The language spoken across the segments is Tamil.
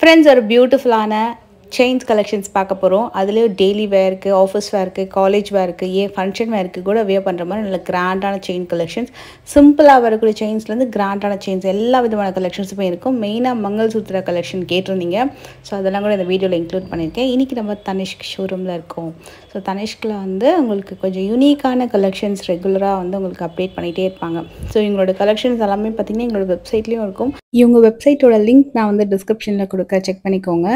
ஃப்ரெண்ட்ஸ் ஒரு பியூட்டிஃபுல்லான செயின்ஸ் கலெக்ஷன்ஸ் பார்க்க போகிறோம். அதுலேயும் டெய்லி வேருக்கு, ஆஃபீஸ் வேருக்கு, காலேஜ் வேருக்கு, ஃபங்க்ஷன் வேருக்கு கூட வியர் பண்ணுற மாதிரி நல்ல கிராண்டான செயின் கலெக்ஷன்ஸ். சிம்பிளாக வரக்கூடிய செயின்ஸ்லேருந்து கிராண்டான செயின்ஸ் எல்லா விதமான கலெக்ஷன்ஸுமே இருக்கும். மெயினாக மங்கள்சூத்திர கலெக்ஷன் கேட்டிருந்தீங்க. ஸோ அதெல்லாம் கூட இந்த வீடியோவில் இன்க்ளூட் பண்ணியிருக்கேன். இன்றைக்கி நம்ம தனிஷ்க் ஷோரூமில் இருக்கோம். ஸோ தனிஷ்கில் உங்களுக்கு கொஞ்சம் யூனிக்கான கலெக்ஷன்ஸ் ரெகுலராக உங்களுக்கு அப்டேட் பண்ணிகிட்டே இருப்பாங்க. ஸோ எங்களோட கலெக்ஷன்ஸ் எல்லாமே பார்த்திங்கன்னா எங்களோட வெப்சைட்லேயும் இருக்கும். இவங்க வெப்சைட்டோட லிங்க் நான் டிஸ்கிரிப்ஷனில் கொடுக்க, செக் பண்ணிக்கோங்க.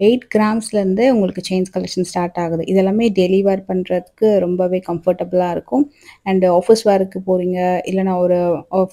8 கிராம்ஸ்லேருந்து உங்களுக்கு செயின்ஸ் கலெக்ஷன் ஸ்டார்ட் ஆகுது. இதெல்லாமே டெய்லி வேர் பண்ணுறதுக்கு ரொம்பவே கம்ஃபர்டபுளாக இருக்கும். அண்ட் ஆஃபீஸ் வேருக்கு போகிறீங்க, இல்லைனா ஒரு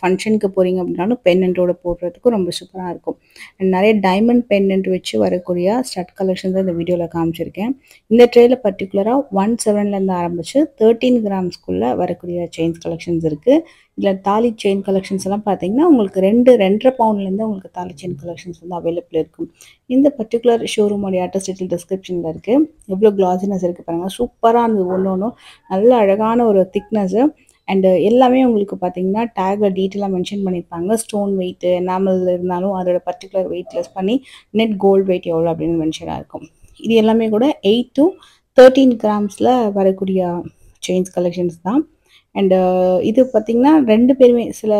ஃபங்க்ஷனுக்கு போகிறீங்க அப்படின்னாலும் பென்னண்ட்டோட போடுறதுக்கும் ரொம்ப சூப்பராக இருக்கும். அண்ட் நிறைய டைமண்ட் பென்னண்ட் வச்சு வரக்கூடிய ஸ்டட் கலெக்ஷன்ஸ் தான் இந்த வீடியோவில் காமிச்சிருக்கேன். இந்த ட்ரேயில் பர்டிகுலராக 17லேருந்து ஆரம்பித்து 13 கிராம்ஸ்குள்ளே வரக்கூடிய செயின்ஸ் கலெக்ஷன்ஸ் இருக்குது. இதில் தாலி செயின் கலெக்ஷன்ஸ் எல்லாம் பார்த்தீங்கன்னா உங்களுக்கு 2.5 பவுண்ட்லேருந்து உங்களுக்கு தாலி செயின் கலெக்ஷன்ஸ் அவைலபிள் இருக்கும். இந்த பர்டிகுலர் ஷோரூமோடைய அட்ரஸ் டீட்டெயில் டிஸ்கிரிப்ஷனில் இருக்குது. எவ்வளோ கிளாஸினஸ் இருக்குது பாருங்கள், சூப்பராக இருந்தது. ஒன்றும் நல்ல அழகான ஒரு திக்னஸ்ஸு. அண்டு எல்லாமே உங்களுக்கு பார்த்தீங்கன்னா டேக்கில் டீட்டெயிலாக மென்ஷன் பண்ணியிருப்பாங்க. ஸ்டோன் வெயிட்டு, எனாமல் இருந்தாலும் அதோட பர்டிகுலர் வெயிட் லெஸ் பண்ணி நெட் கோல்டு வெயிட் எவ்வளோ அப்படின்னு மென்ஷனாக இருக்கும். இது எல்லாமே கூட 8 to 13 கிராம்ஸில் வரக்கூடிய செயின்ஸ் கலெக்ஷன்ஸ் தான். அண்டு இது பார்த்திங்கன்னா 2 பேருமே, சில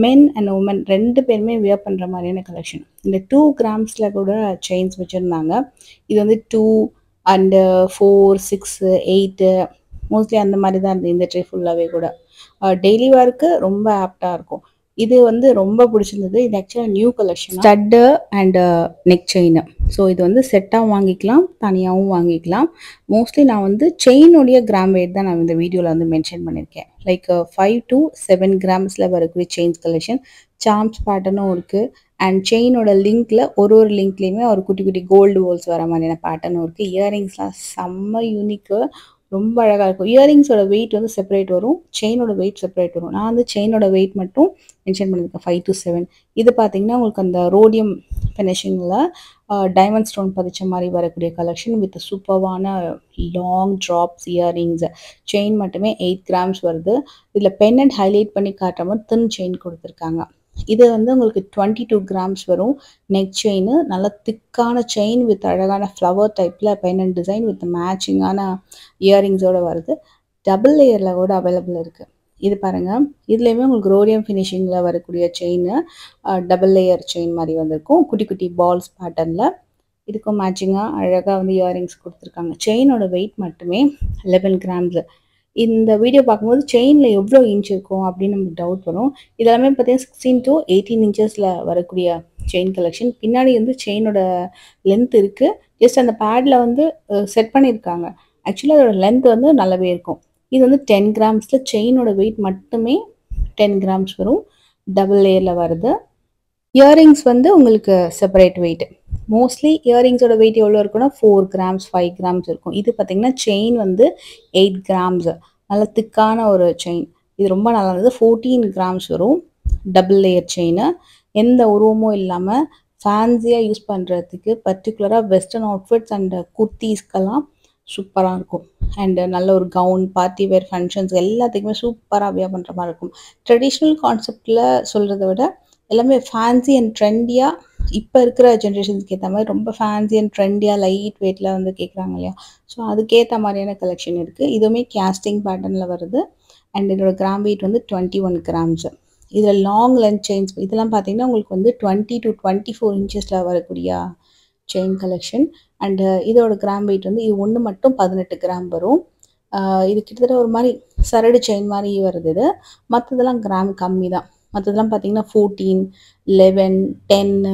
மென் அண்ட் உமன் 2 பேருமே வியர் பண்ணுற மாதிரியான கலெக்ஷன். இந்த 2 கிராம்ஸில் கூட செயின்ஸ் வச்சுருந்தாங்க. இது 2 அண்டு 4, 6, 8 மோஸ்ட்லி அந்த மாதிரி தான் இருந்தது. இந்த ட்ரே ஃபுல்லாகவே கூட டெய்லி வேருக்கு ரொம்ப ஆப்டாக இருக்கும். இது ரொம்ப பிடிச்சிருந்தது. இது ஆக்சுவலாக new collection. Stud and neck chain. So இது செட்டாக வாங்கிக்கலாம், தனியாகவும் வாங்கிக்கலாம். மோஸ்ட்லி நான் செயினுடைய கிராம் வெயிட் தான் நான் இந்த வீடியோவில் மென்ஷன் பண்ணியிருக்கேன். லைக் 5 to 7 கிராம்ஸில் வரக்கூடிய செயின்ஸ் கலெக்ஷன். சாம்ஸ் பேட்டர்னும் இருக்குது. அண்ட் செயினோட லிங்க்கில் ஒரு லிங்க்லேயுமே ஒரு குட்டி குட்டி கோல்டு ஹோல்ஸ் வர மாதிரியான பேட்டர்னும் இருக்குது. இயரிங்ஸ்லாம் செம்ம யூனிக்கு, ரொம்ப அழகாக இருக்கும். இயரிங்ஸோட வெயிட் செப்பரேட் வரும், செயினோட வெயிட் செப்பரேட் வரும். நான் செயினோட வெயிட் மட்டும் மென்ஷன் பண்ணியிருக்கேன், 5 to 7. இது பார்த்தீங்கன்னா உங்களுக்கு அந்த ரோடியம் ஃபினிஷிங்கில் டைமண்ட் ஸ்டோன் பதிச்ச மாதிரி வரக்கூடிய கலெக்ஷன் வித் சூப்பர்வான லாங் ட்ராப்ஸ் இயரிங்ஸ். செயின் மட்டுமே 8 கிராம்ஸ் வருது. இதில் பென்னண்ட் ஹைலைட் பண்ணி காட்டுற மாதிரி தின் செயின் கொடுத்துருக்காங்க. இது உங்களுக்கு 22 கிராம்ஸ் வரும். நெக் செயின் நல்ல திக்கான செயின் வித் அழகான ஃப்ளவர் டைப்பில் பென்னண்ட் டிசைன் வித் மேட்சிங்கான இயரிங்ஸோடு வருது. டபுள் லேயரில் கூட அவைலபிள் இருக்குது. இது பாருங்கள், இதுலேயுமே உங்களுக்கு ரோடியம் ஃபினிஷிங்கில் வரக்கூடிய செயின், டபுள் லேயர் செயின் மாதிரி வந்திருக்கும். குட்டி குட்டி பால்ஸ் பேட்டர்னில் இதுக்கும் மேட்சிங்காக அழகாக இயரிங்ஸ் கொடுத்துருக்காங்க. செயினோட வெயிட் மட்டுமே 11 கிராம்ஸ். இந்த வீடியோ பார்க்கும்போது செயினில் எவ்வளோ இன்ச் இருக்கும் அப்படின்னு நமக்கு டவுட் வரும். இதெல்லாமே பார்த்தீங்கன்னா 16 to 18 இன்ச்சஸில் வரக்கூடிய செயின் கலெக்ஷன். பின்னாடி செயினோட லென்த் இருக்குது. ஜஸ்ட் அந்த பேடில் செட் பண்ணியிருக்காங்க. ஆக்சுவலி அதோட லென்த் நல்லாவே இருக்கும். இது 10 கிராம்ஸில் செயினோட வெயிட் மட்டுமே 10 கிராம்ஸ் வரும். டபுள் லேயரில் வருது. இயரிங்ஸ் உங்களுக்கு செப்பரேட் வெயிட். மோஸ்ட்லி இயரிங்ஸோட வெயிட் எவ்வளோ இருக்குன்னா 4 கிராம்ஸ் 5 கிராம்ஸ் இருக்கும். இது பார்த்திங்கன்னா செயின் 8 கிராம்ஸ். நல்ல திக்கான ஒரு செயின். இது ரொம்ப நல்லா இருந்தது. 14 கிராம்ஸ் வரும். Double layer chain. எந்த உருவமும் இல்லாமல் ஃபேன்சியாக யூஸ் பண்ணுறதுக்கு, பர்டிகுலராக வெஸ்டர்ன் அவுட்ஃபிட்ஸ் அண்ட் குர்த்தீஸ்க்கெல்லாம் சூப்பராக இருக்கும். அண்டு நல்ல ஒரு கவுன், பார்ட்டி வேர், ஃபங்க்ஷன்ஸ் எல்லாத்துக்குமே சூப்பராக வியர் பண்ணுற மாதிரி இருக்கும். ட்ரெடிஷ்னல் கான்செப்டில் சொல்கிறத விட எல்லாமே ஃபேன்சி அண்ட் ட்ரெண்டியாக, இப்போ இருக்கிற ஜென்ரேஷன்ஸ்க்கு ஏற்ற மாதிரி ரொம்ப ஃபேன்சி அண்ட் ட்ரெண்டியாக லைட் வெயிட்டில் கேட்குறாங்க இல்லையா. ஸோ அதுக்கேற்ற மாதிரியான கலெக்ஷன் இருக்குது. இதுவுமே கேஸ்டிங் பேட்டர்னில் வருது. அண்ட் இதோட கிராம் வெயிட் 21 கிராம்ஸ். இதில் லாங் லென்த் செயின்ஸ் இதெல்லாம் பார்த்தீங்கன்னா உங்களுக்கு 20 to 24 இன்ச்சஸில் வரக்கூடிய செயின் கலெக்ஷன். அண்டு இதோட கிராம் வெயிட் இது ஒன்று மட்டும் 18 கிராம் வரும். இது கிட்டத்தட்ட ஒரு மாதிரி சரடு செயின் மாதிரி வருது. இது மற்றதெல்லாம் கிராம் கம்மி தான். மற்றதெல்லாம் பார்த்தீங்கன்னா 14, 11, 10,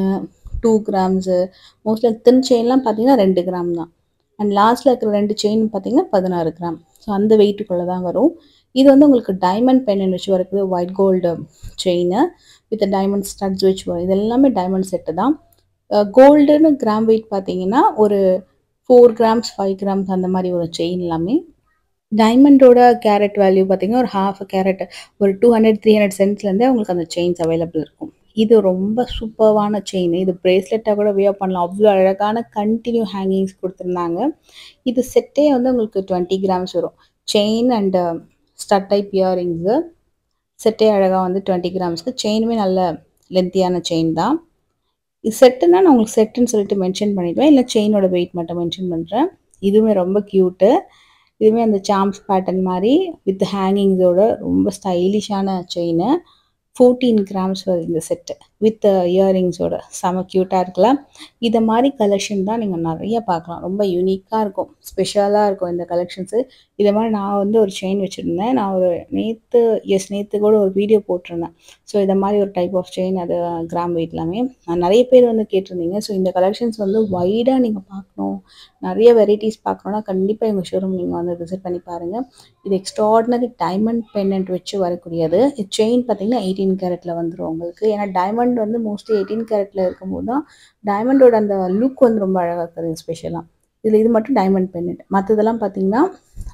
2 கிராம்ஸு. மோஸ்ட்லி தின் செயின்லாம் பார்த்தீங்கன்னா 2 கிராம் தான். அண்ட் லாஸ்ட்டில் இருக்கிற 2 செயின் பார்த்தீங்கன்னா 16 கிராம். ஸோ அந்த வெயிட்டுக்குள்ளே தான் வரும். இது உங்களுக்கு டைமண்ட் பென்னண்ட் வச்சு வரக்கூடிய white gold chain with diamond studs வச்சு வரும். இது எல்லாமே டைமண்ட் செட்டு தான். கோல்டுன்னு கிராம் வெயிட் பார்த்தீங்கன்னா ஒரு 4 கிராம்ஸ் 5 கிராம்ஸ் அந்த மாதிரி ஒரு செயின் எல்லாமே. டைமண்டோட கேரட் வேல்யூ பார்த்தீங்கன்னா ஒரு ½ கேரட், ஒரு 200-300 சென்ட்ஸ்லேருந்தே உங்களுக்கு அந்த செயின்ஸ் அவைலபிள் இருக்கும். இது ரொம்ப சூப்பர்வான செயின். இது பிரேஸ்லெட்டாக கூட வியர் பண்ணலாம். அவ்வளோ அழகான கண்டினியூ ஹேங்கிங்ஸ் கொடுத்துருந்தாங்க. இது செட்டே உங்களுக்கு 20 கிராம்ஸ் வரும். Chain and stud type earrings செட்டே அழகாக 20 கிராம்ஸ்க்கு. செயினுமே நல்ல லென்த்தியான செயின் தான். இது செட்டுன்னா நான் உங்களுக்கு செட்டுன்னு சொல்லிட்டு மென்ஷன் பண்ணிடுவேன். இல்ல செயினோட வெயிட் மட்டும் மென்ஷன் பண்றேன். இதுவுமே ரொம்ப கியூட்டு. இதுவுமே அந்த சாம்ஸ் பேட்டர்ன் மாரி வித் ஹேங்கிங்ஸோட ரொம்ப ஸ்டைலிஷான செயினு. 14 கிராம்ஸ் வருது இந்த செட்டு. வித் இயரிங்ஸோட. செம கியூட்டா இருக்குல்ல? இத மாரி கலெக்ஷன் தான் நீங்க நெறைய பார்க்கலாம். ரொம்ப யூனிக்கா இருக்கும். ஸ்பெஷலா இருக்கும் இந்த கலெக்ஷன்ஸு. இத மாரி நான் வந்து ஒரு செயின் வச்சிருந்தேன். நான் ஒரு நேத்து நேத்து கூட ஒரு வீடியோ போட்டிருந்தேன். ஸோ இத மாரி ஒரு டைப் ஆஃப் செயின் அது கிராம் வெயிட் எல்லாமே. நெறைய பேர் வந்து கேட்டிருந்தீங்க. ஸோ இந்த கலெக்ஷன்ஸ் வந்து வைடா நீங்க பார்க்கணும். நெறைய வெரைட்டீஸ் பார்க்கணும்னா கண்டிப்பா எங்க ஷோரூம் நீங்க வந்து விசிட் பண்ணி பாருங்க. இது எக்ஸ்ட்ரார்டினரி டைமண்ட் பெண்டன்ட் வச்சு வரக்கூடியது. செயின் பார்த்தீங்கன்னா 18 கேரட்ல வந்துரும் உங்களுக்கு. ஏன்னா டைமண்ட் வந்து மோஸ்ட்லி 18 கேரட்ல இருக்கும்போது தான் டைமண்டோட அந்த லுக் வந்து ரொம்ப அழகா தெரியும் ஸ்பெஷலா. இதுல இது மட்டும் டைமண்ட் பெண்டன்ட். மத்ததெல்லாம் பார்த்தீங்கன்னா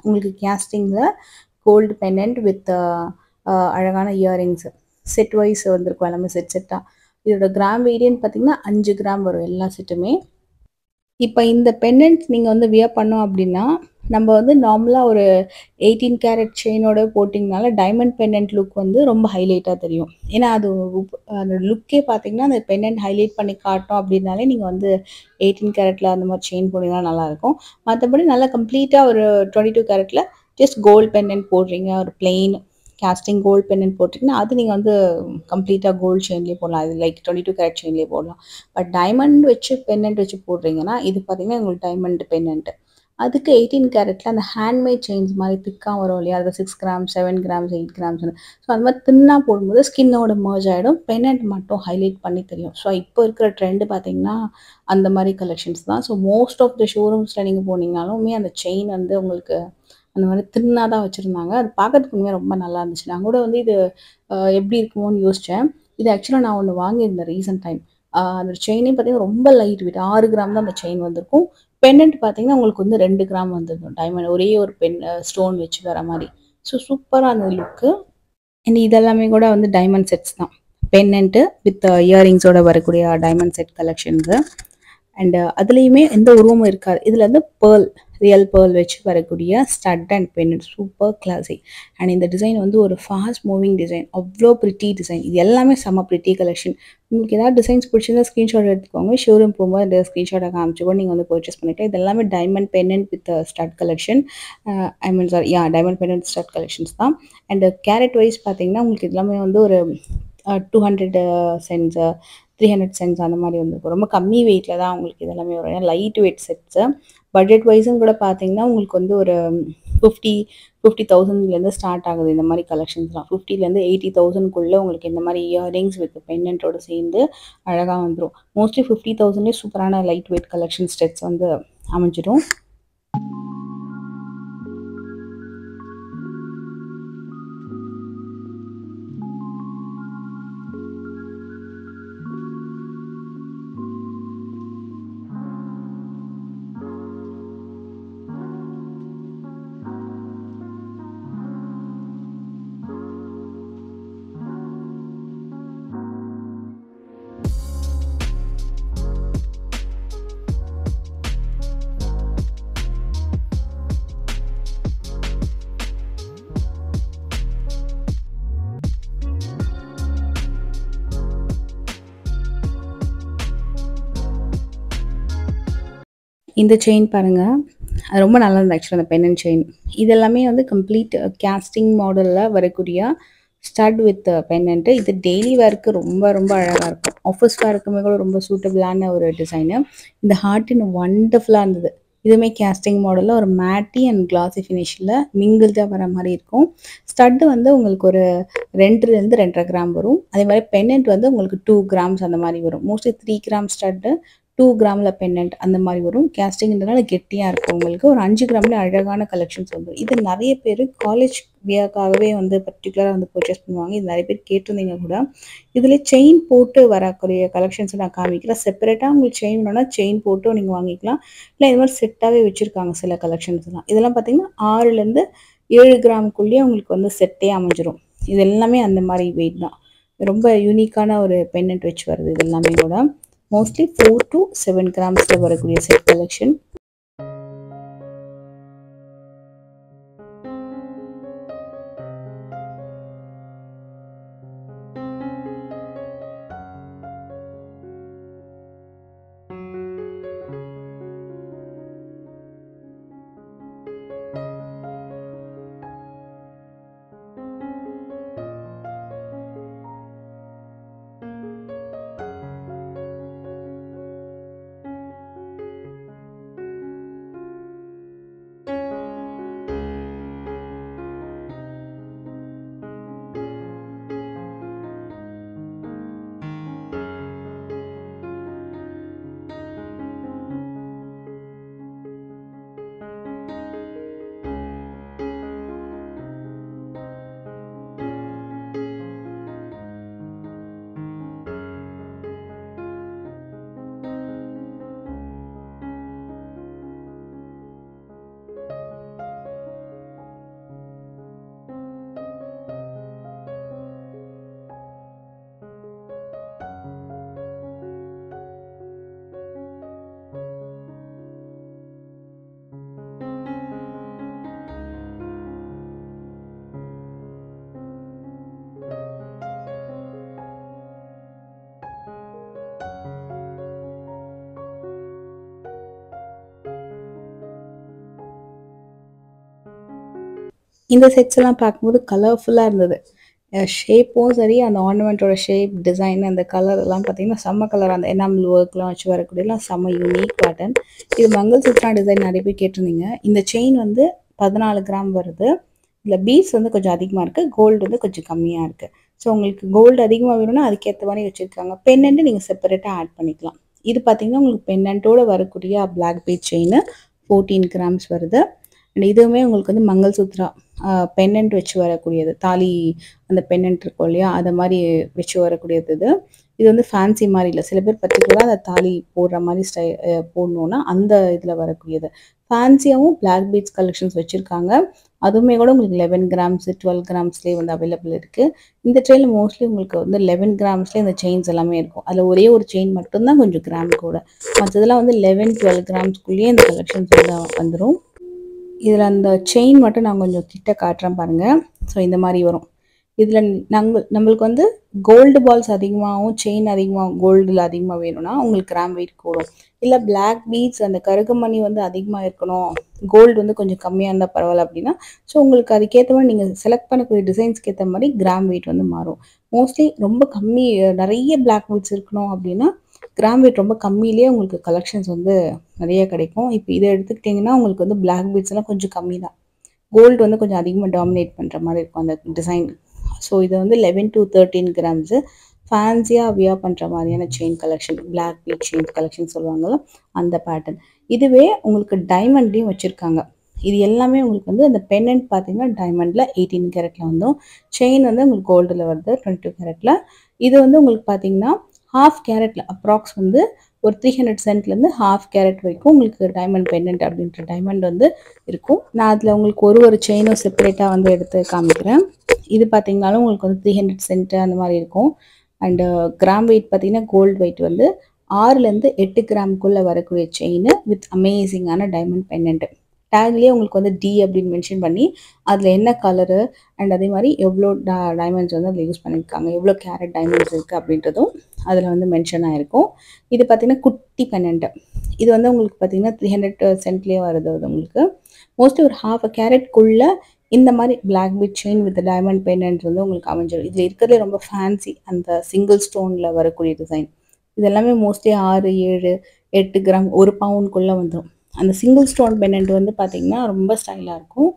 உங்களுக்கு கேஸ்டிங்ல கோல்டு பெண்டன்ட் வித் அழகான இயரிங்ஸ். செட் வைஸ் வந்திருக்கும் எல்லாமே செட் செட்டா. இதோட கிராம் வெயிட்ன்னு பார்த்தீங்கன்னா 5 கிராம் வரும் எல்லா செட்டுமே. இப்ப இந்த பெண்டன்ட் நீங்க வந்து வியர் பண்ணோம் அப்படின்னா, நம்ம வந்து நார்மலா ஒரு 18 கேரட் செயினோட போட்டிங்கனால டைமண்ட் பெண்டன்ட் லுக் வந்து ரொம்ப ஹைலைட்டா தெரியும். ஏன்னா அது அந்த லுக்கே பார்த்தீங்கன்னா, அந்த பெண்டன்ட் ஹைலைட் பண்ணி காட்டும் அப்படின்னாலே நீங்க வந்து 18 கேரட்ல அந்த மாரி செயின் போட்டீங்கன்னா நல்லாயிருக்கும். மத்தபடி நல்லா கம்ப்ளீட்டா ஒரு 22 கேரட்ல ஜஸ்ட் கோல்ட் பெண்டன்ட் போடுறீங்க. ஒரு பிளெயின் காஸ்டிங் கோல்ட் பெண்டன்ட் போட்டிங்கன்னா, அது நீங்க வந்து கம்ப்ளீட்டா கோல்ட் செயின்லேயே போடலாம். அது லைக் 22 கேரட் செயின்லேயே போடலாம். பட் டைமண்ட் வச்சு பெண்டன்ட் வச்சு போடுறீங்கன்னா, இது பார்த்தீங்கன்னா உங்களுக்கு டைமண்ட் பெண்டன்ட். அதுக்கு 18 கேரட்ல அந்த ஹேண்ட்மேட் செயின்ஸ் மாரி திக்கா வரும் இல்லையா? அதில 6 கிராம்ஸ், 7 கிராம்ஸ், 8 கிராம்ஸ்ன்னு. ஸோ அந்த மாரி தின்னா போடும்போது ஸ்கின்னோட மெர்ஜ் ஆயிடும். பெண்டன்ட் மட்டும் ஹைலைட் பண்ணி தெரியும். ஸோ இப்போ இருக்கிற ட்ரெண்ட் பார்த்தீங்கன்னா, அந்த மாரி கலெக்ஷன்ஸ் தான். ஸோ மோஸ்ட் ஆஃப் த ஷோரூம்ஸ்ல நீங்க போனீங்கனாலுமே அந்த செயின் வந்து உங்களுக்கு அந்த மாரி தின்னா தான் வச்சிருந்தாங்க. அது பார்க்கறதுக்கு உண்மையா ரொம்ப நல்லா இருந்துச்சு. நான் கூட வந்து இது எப்படி இருக்குமோன்னு யோசிச்சேன். இது ஆக்சுவலா நான் ஒண்ணு வாங்கியிருந்தேன் ரீசென்ட் டைம். அந்த செயினே பார்த்தீங்கன்னா ரொம்ப லைட் வெயிட். 6 கிராம் தான் அந்த செயின் வந்திருக்கும். பெண்டன்ட் பார்த்தீங்கன்னா, உங்களுக்கு வந்து 2 கிராம் வந்துருக்கும். டைமண்ட் ஒரே ஒரு ஸ்டோன் வச்சு வர மாரி. ஸோ சூப்பரா இருந்தது லுக்கு. அண்ட் இதெல்லாமே கூட வந்து டைமண்ட் செட்ஸ் தான். பெண்டன்ட் வித் இயரிங்ஸோட வரக்கூடிய டைமண்ட் செட் கலெக்ஷன்ஸு. அண்ட் அதுலேயுமே எந்த உருவமும் இருக்காது. இதில் வந்து ரியல் பேர்ல் வச்சு வரக்கூடிய stud and pendant super classic. And இந்த டிசைன் வந்து ஒரு ஃபாஸ்ட் மூவிங் டிசைன். அவ்வளோ பிரிட்டி டிசைன். இது எல்லாமே செம்ம பிரிட்டி கலெக்ஷன். உங்களுக்கு ஏதாவது டிசைன்ஸ் பிடிச்சிருந்தா ஸ்க்ரீன்ஷாட் எடுத்துக்கோங்க. ஷோரூம் போகும்போது இந்த ஸ்க்ரீன்ஷாட்டை காமிச்சு கூட நீங்கள் வந்து பர்ச்சேஸ் பண்ணிக்கலாம். இது எல்லாமே diamond pendant with stud collection. I mean sorry diamond pendant stud collections தான். அண்ட் கேரட் வைஸ் பார்த்தீங்கன்னா உங்களுக்கு எல்லாமே வந்து ஒரு 200 சென்ட்ஸ் 300 சென்ட்ஸ் அந்த மாதிரி வந்துருக்கும். ரொம்ப கம்மி வெயிட்டில் தான் உங்களுக்கு இதெல்லாமே வரும். ஏன்னா லைட் வெயிட் செட்ஸு. பட்ஜெட் வைஸும் கூட பார்த்தீங்கன்னா உங்களுக்கு வந்து ஒரு 50,000லேருந்து ஸ்டார்ட் ஆகுது இந்த மாதிரி கலெக்ஷன்ஸ்லாம். 50லேருந்து 80,000க்குள்ளே உங்களுக்கு இந்த மாதிரி இயரிங்ஸ் வித் பெண்டன்ட்டோட சேர்ந்து அழகாக வந்துடும். மோஸ்ட்லி 50,000லேயே சூப்பரான லைட் வெயிட் கலெக்ஷன் செட்ஸ் வந்து அமைஞ்சிடும். இந்த செயின் பாருங்க. அது ரொம்ப நல்லா இருந்தது ஆக்சுவலா அந்த பெண்டன்ட் செயின். இது எல்லாமே வந்து கம்ப்ளீட் கேஸ்டிங் மாடல்ல வரக்கூடிய ஸ்டட் வித் பெண்டன்ட். இது டெய்லி வேர்க்கு ரொம்ப ரொம்ப அழகா இருக்கும். ஆஃபீஸ் வேர்க்குமே கூட ரொம்ப சூட்டபிளான ஒரு டிசைனு. இந்த ஹார்ட்டின் வண்டர்ஃபுல்லா இருந்தது. இதுவுமே கேஸ்டிங் மாடல்ல ஒரு மேட்டி அண்ட் கிளாசி ஃபினிஷ்ல மிங்கிள்டா வர மாரி இருக்கும். ஸ்டட் வந்து உங்களுக்கு ஒரு 2லேருந்து 2.5 கிராம் வரும். அதே மாரி பெண்டன்ட் வந்து உங்களுக்கு 2 கிராம்ஸ் அந்த மாரி வரும். மோஸ்ட்லி 3 கிராம் ஸ்டட்டு 2 கிராம்ல பெண்டன்ட் அந்த மாரி வரும். கேஸ்டிங்ன்றனால கெட்டியா இருக்கும் உங்களுக்கு. ஒரு 5 கிராம்ல அழகான கலெக்ஷன்ஸ் வந்துரும். இது நெறைய பேரு காலேஜ் வியர்க்காகவே வந்து பர்ட்டிகுலரா வந்து பர்ச்சேஸ் பண்ணுவாங்க. இது நெறைய பேர் கேட்டிருந்தீங்க கூட. இதுல செயின் போட்டு வரக்கூடிய கலெக்ஷன்ஸ் நான் காமிக்கிறேன். செப்பரேட்டா உங்களுக்கு செயின் வேணும்னா செயின் போட்டும் நீங்க வாங்கிக்கலாம். இல்ல இது மாரி செட்டாவே வச்சிருக்காங்க சில கலெக்ஷன்ஸ்லாம். இதெல்லாம் பார்த்தீங்கன்னா 6லேருந்து 7 கிராமுக்குள்ளேயே உங்களுக்கு வந்து செட்டே அமைஞ்சிரும். இது எல்லாமே அந்த மாரி வெயிட் தான். ரொம்ப யூனிக்கான ஒரு பெண்டன்ட் வச்சு வருது இது எல்லாமே கூட. மோஸ்ட்லி 4 to 7 கிராம்ஸ்ல வரக்கூடிய செட் கலெக்ஷன். இந்த செட்ஸ் எல்லாம் பார்க்கும்போது கலர்ஃபுல்லாக இருந்தது. ஷேப்பும் சரி, அந்த ஆர்னமெண்ட்டோட ஷேப், டிசைன், அந்த கலர் எல்லாம் பார்த்தீங்கன்னா செம்ம கலர். அந்த எனாமல் ஒர்க்லாம் வச்சு வரக்கூடியலாம் செம்ம யூனிக் பேட்டர்ன். இது மங்கள்சூத்ரா டிசைன் நிறைய பேர் கேட்டிருந்தீங்க. இந்த செயின் வந்து 14 கிராம் வருது. இதில் பீட்ஸ் வந்து கொஞ்சம் அதிகமாக இருக்குது, கோல்டு வந்து கொஞ்சம் கம்மியாக இருக்குது. ஸோ உங்களுக்கு கோல்டு அதிகமாக வேணும்னா அதுக்கேற்ற மாதிரி வச்சுருக்காங்க. பென்னண்ட்டு நீங்கள் செப்பரேட்டாக ஆட் பண்ணிக்கலாம். இது பார்த்தீங்கன்னா உங்களுக்கு பென்னண்ட்டோட வரக்கூடிய பிளாக் பீட் செயின் 14 கிராம்ஸ் வருது. அண்ட் இதுவுமே உங்களுக்கு வந்து மங்கள்சூத்ரா பென்னண்ட் வச்சு வரக்கூடியது. தாலி அந்த பென்னண்ட் இருக்கும் இல்லையா, அதை மாதிரி வச்சு வரக்கூடியது இது. இது வந்து ஃபேன்சி மாதிரி இல்லை. சில பேர் பர்டிகுலராக அந்த தாலி போடுற மாதிரி போடணுன்னா அந்த இதில் வரக்கூடியது. ஃபேன்சியாகவும் பிளாக் பீட்ஸ் கலெக்ஷன்ஸ் வச்சுருக்காங்க. அதுவுமே கூட உங்களுக்கு 11 கிராம்ஸ் 12 கிராம்ஸ்லேயே வந்து அவைலபிள் இருக்குது. இந்த ட்ரெயினில் மோஸ்ட்லி உங்களுக்கு வந்து 11 கிராம்ஸ்லேயே இந்த செயின்ஸ் எல்லாமே இருக்கும். அதில் ஒரே ஒரு செயின் மட்டும்தான் கொஞ்சம் கிராம் கூட. மற்றதெல்லாம் வந்து 11 12 கிராம்ஸ்குள்ளேயே இந்த கலெக்ஷன்ஸ் வந்து வந்துடும். இதில் அந்த செயின் மட்டும் நான் கொஞ்சம் கிட்ட காட்டுறேன் பாருங்கள். ஸோ இந்த மாதிரி வரும். இதில் நம்மளுக்கு வந்து கோல்டு பால்ஸ் அதிகமாகவும் செயின் அதிகமாக கோல்டில் அதிகமாக வேணும்னா உங்களுக்கு கிராம் வெயிட் கூடும். இல்லை பிளாக் பீட்ஸ் அந்த கருகமணி வந்து அதிகமாக இருக்கணும், கோல்டு வந்து கொஞ்சம் கம்மியாக இருந்தால் பரவாயில்ல அப்படின்னா, ஸோ உங்களுக்கு அதுக்கேற்ற மாதிரி நீங்கள் செலக்ட் பண்ணக்கூடிய டிசைன்ஸ்க்கு ஏற்ற மாதிரி கிராம் வெயிட் வந்து மாறும். மோஸ்ட்லி ரொம்ப கம்மி நிறைய பிளாக் பீட்ஸ் இருக்கணும் அப்படின்னா கிராம் வெயிட் ரொம்ப கம்மியிலேயே உங்களுக்கு கலெக்ஷன்ஸ் வந்து நிறைய கிடைக்கும். இப்போ இதை எடுத்துக்கிட்டிங்கன்னா உங்களுக்கு வந்து பிளாக் பீட்ஸ் எல்லாம் கொஞ்சம் கம்மி தான். கோல்டு வந்து கொஞ்சம் அதிகமாக டாமினேட் பண்ணுற மாதிரி இருக்கும் அந்த டிசைன். ஸோ இது வந்து 11 to 13 கிராம்ஸு ஃபேன்சியாக வியர் பண்ணுற மாதிரியான chain collection, black bead chain collection சொல்லுவாங்கள்ல அந்த பேட்டர்ன். இதுவே உங்களுக்கு டைமண்ட்லேயும் வச்சுருக்காங்க. இது எல்லாமே உங்களுக்கு வந்து அந்த பென்னண்ட் பார்த்தீங்கன்னா டைமண்டில் 18 கேரட்டில் வந்தும், செயின் வந்து உங்களுக்கு கோல்டில் வருது 22 கேரட்டில். இது வந்து உங்களுக்கு பார்த்தீங்கன்னா ஹாஃப் கேரட்டில் அப்ராக்ஸ் வந்து ஒரு 300 சென்ட்லேருந்து ஹாஃப் கேரட் வரைக்கும் உங்களுக்கு டைமண்ட் பென்னண்ட் அப்படின்ற டைமண்ட் வந்து இருக்கும். நான் அதில் உங்களுக்கு ஒரு செயினும் செப்பரேட்டாக வந்து எடுத்து காமிக்கிறேன். இது பார்த்தீங்கன்னாலும் உங்களுக்கு வந்து 300 சென்ட் அந்த மாதிரி இருக்கும். அண்டு கிராம் வெயிட் பார்த்தீங்கன்னா கோல்டு வெயிட் வந்து 6லேருந்து 8 கிராமுக்குள்ளே வரக்கூடிய செயின் வித் அமேசிங்கான டைமண்ட் பென்னண்ட். டேக்லேயே உங்களுக்கு வந்து டி அப்படின்னு மென்ஷன் பண்ணி அதில் என்ன கலரு அண்ட் அதே மாதிரி எவ்வளோ டைமண்ட்ஸ் வந்து அதில் யூஸ் பண்ணியிருக்காங்க, எவ்வளோ கேரட் டைமண்ட்ஸ் இருக்குது அப்படின்றதும் அதில் வந்து மென்ஷன் ஆகிருக்கும். இது பார்த்திங்கன்னா குட்டி பென்னண்ட்டு. இது வந்து உங்களுக்கு பார்த்திங்கன்னா 300 சென்ட்லேயே வருது. அது உங்களுக்கு மோஸ்ட்லி ஒரு ஹாஃப் கேரட்குள்ளே இந்த மாதிரி black bead chain with diamond pendant வந்து உங்களுக்கு அமைஞ்சிடும். இதில் இருக்கிறதே ரொம்ப ஃபேன்சி அந்த சிங்கிள் ஸ்டோனில் வரக்கூடிய டிசைன். இதெல்லாமே மோஸ்ட்லி 6 7 8 கிராம் 1 பவுனுக்குள்ளே வந்துடும். அந்த சிங்கிள் ஸ்டோன் பென்னண்ட் வந்து பார்த்திங்கன்னா ரொம்ப ஸ்டைலாக இருக்கும்.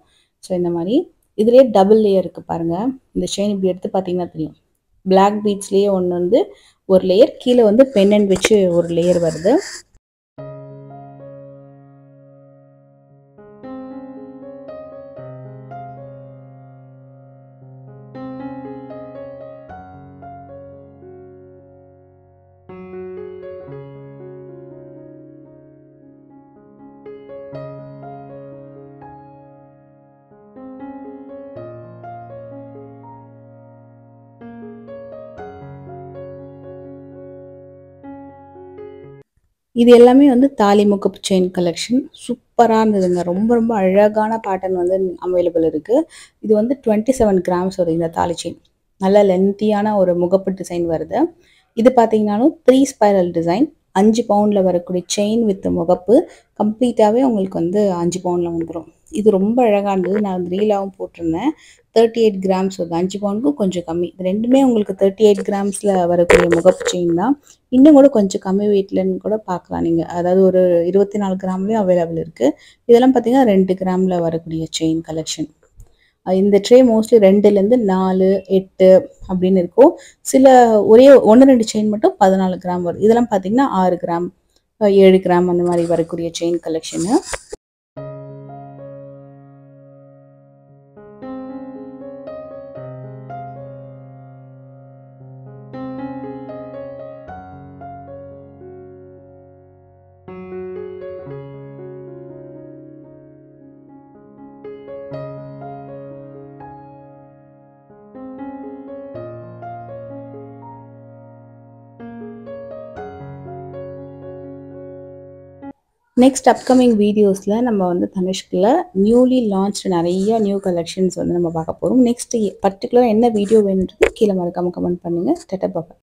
ஸோ இந்த மாதிரி இதுலேயே டபுள் லேயர் இருக்குது பாருங்கள். இந்த செயின் இப்படி எடுத்து பார்த்தீங்கன்னா தெரியும். பிளாக் பீட்ஸ்லேயே ஒன்று வந்து ஒரு லேயர், கீழே வந்து பென்னண்ட் வச்சு ஒரு லேயர் வருது. இது எல்லாமே வந்து தாலி முகப்பு செயின் கலெக்ஷன் சூப்பராக இருந்ததுங்க. ரொம்ப ரொம்ப அழகான பேட்டர்ன் வந்து அவைலபிள் இருக்குது. இது வந்து 27 கிராம்ஸ் வருது இந்த தாலி செயின். நல்ல லென்த்தியான ஒரு முகப்பு டிசைன் வருது. இது பார்த்தீங்கன்னாலும் 3 ஸ்பைரல் டிசைன் 5 பவுண்டில் வரக்கூடிய செயின் வித் முகப்பு கம்ப்ளீட்டாகவே உங்களுக்கு வந்து 5 பவுண்டில் வந்துடும். இது ரொம்ப அழகாக இருந்தது. நான் ரீலாகவும் போட்டிருந்தேன். 38 கிராம்ஸ் வருது. 5 பவுண்டுக்கும் கொஞ்சம் கம்மி. இது ரெண்டுமே உங்களுக்கு 38 கிராம்ஸில் வரக்கூடிய முகப்பு செயின் தான். இன்னும் கூட கொஞ்சம் கம்மி வெயிட்லன்னு கூட பார்க்கலாம் நீங்கள். அதாவது ஒரு 24 கிராம்லேயும் அவைலபிள் இருக்குது. இதெல்லாம் பார்த்தீங்கன்னா 2 கிராமில் வரக்கூடிய செயின் கலெக்ஷன். இந்த ட்ரே மோஸ்ட்லி 2லேருந்து 4 8 அப்படின்னு இருக்கும். சில ஒரே 1 2 செயின் மட்டும் 14 கிராம் வரும். இதெல்லாம் பார்த்தீங்கன்னா 6 கிராம் 7 கிராம் அந்த மாதிரி வரக்கூடிய செயின் கலெக்ஷனு. நெக்ஸ்ட் அப்கமிங் வீடியோஸில் நம்ம வந்து தனுஷ்கில் நியூலி லான்ச்டு நிறைய நியூ கலெக்ஷன்ஸ் வந்து நம்ம பார்க்க போகிறோம். நெக்ஸ்ட் பர்டிகுலராக என்ன வீடியோ வேணுன்றது கீழே மறக்காமல் கமெண்ட் பண்ணுங்கள். டாடா பாய்.